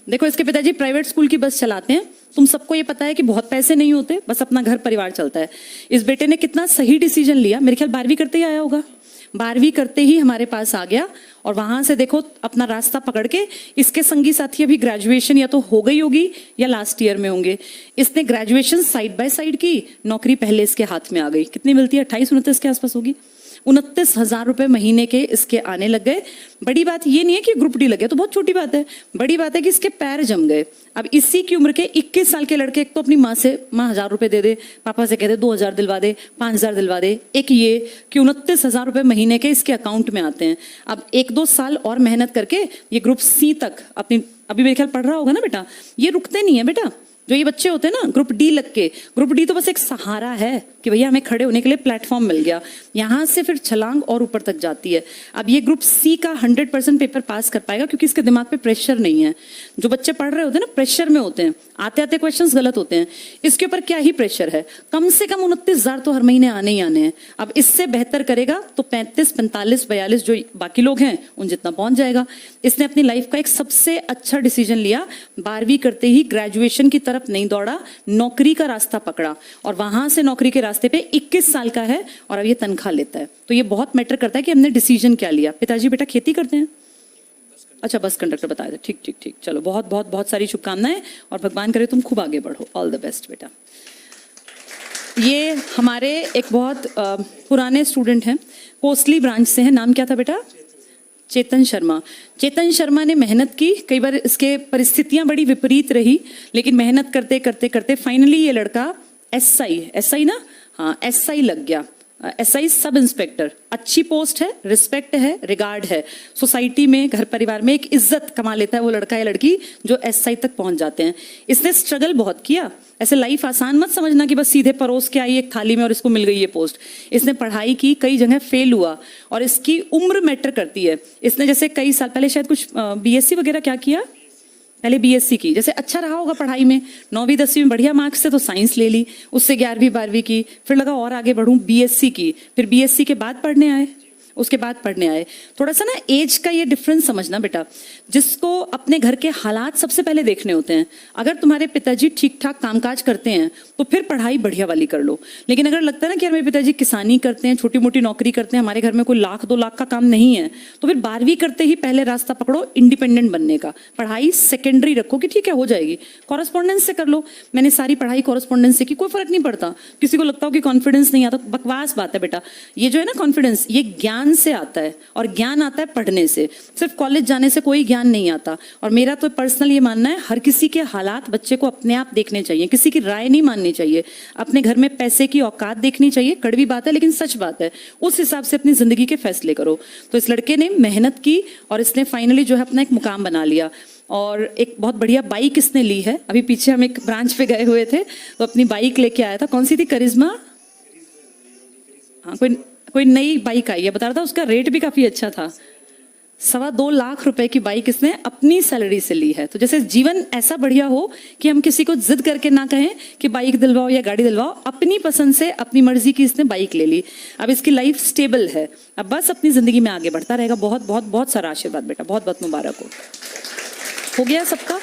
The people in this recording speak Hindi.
देखो इसके पिताजी प्राइवेट स्कूल की बस चलाते हैं। तुम सबको ये पता है कि बहुत पैसे नहीं होते, बस अपना घर परिवार चलता है। इस बेटे ने कितना सही डिसीजन लिया, मेरे ख्याल 12वीं करते ही आया होगा। 12वीं करते ही हमारे पास आ गया और वहां से देखो अपना रास्ता पकड़ के, इसके संगी साथी अभी ग्रेजुएशन या तो हो गई होगी या लास्ट ईयर में होंगे। इसने ग्रेजुएशन साइड बाय साइड की, नौकरी पहले इसके हाथ में आ गई। कितनी मिलती है? 28-29 के आसपास होगी। 29,000 रुपए महीने के इसके आने लग गए। बड़ी बात ये नहीं है कि ग्रुप डी लग गया, तो बहुत छोटी बात है। बड़ी बात है कि इसके पैर जम गए। अब इसी की उम्र के 21 साल के लड़के, एक तो अपनी माँ से, माँ 1000 रुपए दे दे, पापा से कह दे 2000 दिलवा दे, 5000 दिलवा दे। एक ये कि 29,000 रुपए महीने के इसके अकाउंट में आते हैं। अब 1-2 साल और मेहनत करके ये ग्रुप सी तक अपनी, अभी मेरे ख्याल पढ़ रहा होगा ना बेटा, ये रुकते नहीं है बेटा। जो ये बच्चे होते हैं ना ग्रुप डी लग के, ग्रुप डी तो बस एक सहारा है कि भैया हमें खड़े होने के लिए प्लेटफॉर्म मिल गया, यहां से फिर छलांग और ऊपर तक जाती है। अब ये ग्रुप सी का 100% पेपर पास कर पाएगा क्योंकि इसके दिमाग पे प्रेशर नहीं है। जो बच्चे पढ़ रहे होते हैं ना प्रेशर में होते हैं, आते आते क्वेश्चंस गलत होते हैं। इसके ऊपर क्या ही प्रेशर है, कम से कम 29,000 तो हर महीने आने ही आने हैं। अब इससे बेहतर करेगा तो 35, 45, 42 जो बाकी लोग हैं उन जितना पहुंच जाएगा। इसने अपनी लाइफ का एक सबसे अच्छा डिसीजन लिया। 12वीं करते ही ग्रेजुएशन की तरफ नहीं दौड़ा, नौकरी का रास्ता पकड़ा और वहां से नौकरी के रास्ते पे 21 साल का है और अब ये तनख्वाह लेता है। तो ये बहुत मैटर करता है कि हमने डिसीजन क्या लिया। पिताजी बेटा खेती करते हैं? अच्छा, बस कंडक्टर बताया था। ठीक ठीक ठीक, चलो बहुत बहुत बहुत सारी शुभकामनाएं और भगवान करे तुम खूब आगे बढ़ो। ऑल द बेस्ट बेटा। ये हमारे एक बहुत पुराने स्टूडेंट हैं, कोसली ब्रांच से हैं। नाम क्या था बेटा? चेतन शर्मा। चेतन शर्मा ने मेहनत की, कई बार इसके परिस्थितियां बड़ी विपरीत रही, लेकिन मेहनत करते करते करते फाइनली ये लड़का एसआई ना, हाँ एसआई लग गया। एसआई सब इंस्पेक्टर, अच्छी पोस्ट है, रिस्पेक्ट है, रिगार्ड है, सोसाइटी में, घर परिवार में एक इज्जत कमा लेता है वो लड़का या लड़की जो एसआई तक पहुंच जाते हैं। इसने स्ट्रगल बहुत किया। ऐसे लाइफ आसान मत समझना कि बस सीधे परोस के आई एक थाली में और इसको मिल गई ये पोस्ट। इसने पढ़ाई की, कई जगह फेल हुआ और इसकी उम्र मैटर करती है। इसने जैसे कई साल पहले शायद कुछ बीएससी वगैरह क्या किया, पहले बीएससी की, जैसे अच्छा रहा होगा पढ़ाई में, 9वीं 10वीं में बढ़िया मार्क्स से तो साइंस ले ली, उससे 11वीं 12वीं की, फिर लगा और आगे बढ़ूं, बीएससी की, फिर बीएससी के बाद पढ़ने आए, उसके बाद पढ़ने आए। थोड़ा सा ना एज का ये डिफरेंस समझना बेटा। जिसको अपने घर के हालात सबसे पहले देखने होते हैं। अगर तुम्हारे पिताजी ठीक ठाक कामकाज करते हैं तो फिर पढ़ाई बढ़िया वाली कर लो। लेकिन अगर लगता है ना कि यार मेरे पिताजी किसानी करते हैं, छोटी मोटी नौकरी करते हैं, हमारे घर में कोई 1,00,000 2,00,000 का काम नहीं है, तो फिर 12वीं करते ही पहले रास्ता पकड़ो इंडिपेंडेंट बनने का। पढ़ाई सेकेंडरी रखो कि ठीक है हो जाएगी, कॉरेस्पॉन्डेंस से कर लो। मैंने सारी पढ़ाई कॉरेस्पॉन्डेंस से की, कोई फर्क नहीं पड़ता। किसी को लगता हो कि कॉन्फिडेंस नहीं आता, बकवास बात है बेटा। ये जो है ना कॉन्फिडेंस, ये ज्ञान से आता है और ज्ञान आता है पढ़ने से। सिर्फ कॉलेज जाने से कोई ज्ञान नहीं आता। और मेरा तो पर्सनल ये मानना है, हर किसी के हालात बच्चे को अपने आप देखने चाहिए, किसी की राय नहीं माननी चाहिए। अपने घर में पैसे की औकात देखनी चाहिए। कड़वी बात है लेकिन सच बात है। उस हिसाब से अपनी जिंदगी के फैसले करो। तो इस लड़के ने मेहनत की और इसने फाइनली जो है अपना एक मुकाम बना लिया। और एक बहुत बढ़िया बाइक इसने ली है। अभी पीछे हम एक ब्रांच पे गए हुए थे तो अपनी बाइक लेके आया था। कौन सी थी? करिश्मा, हाँ कोई नई बाइक आई है, बता रहा था। उसका रेट भी काफी अच्छा था। 2.25 लाख रुपए की बाइक इसने अपनी सैलरी से ली है। तो जैसे जीवन ऐसा बढ़िया हो कि हम किसी को जिद करके ना कहें कि बाइक दिलवाओ या गाड़ी दिलवाओ। अपनी पसंद से, अपनी मर्जी की इसने बाइक ले ली। अब इसकी लाइफ स्टेबल है, अब बस अपनी जिंदगी में आगे बढ़ता रहेगा। बहुत बहुत बहुत सारा आशीर्वाद बेटा, बहुत बहुत मुबारक हो गया सबका।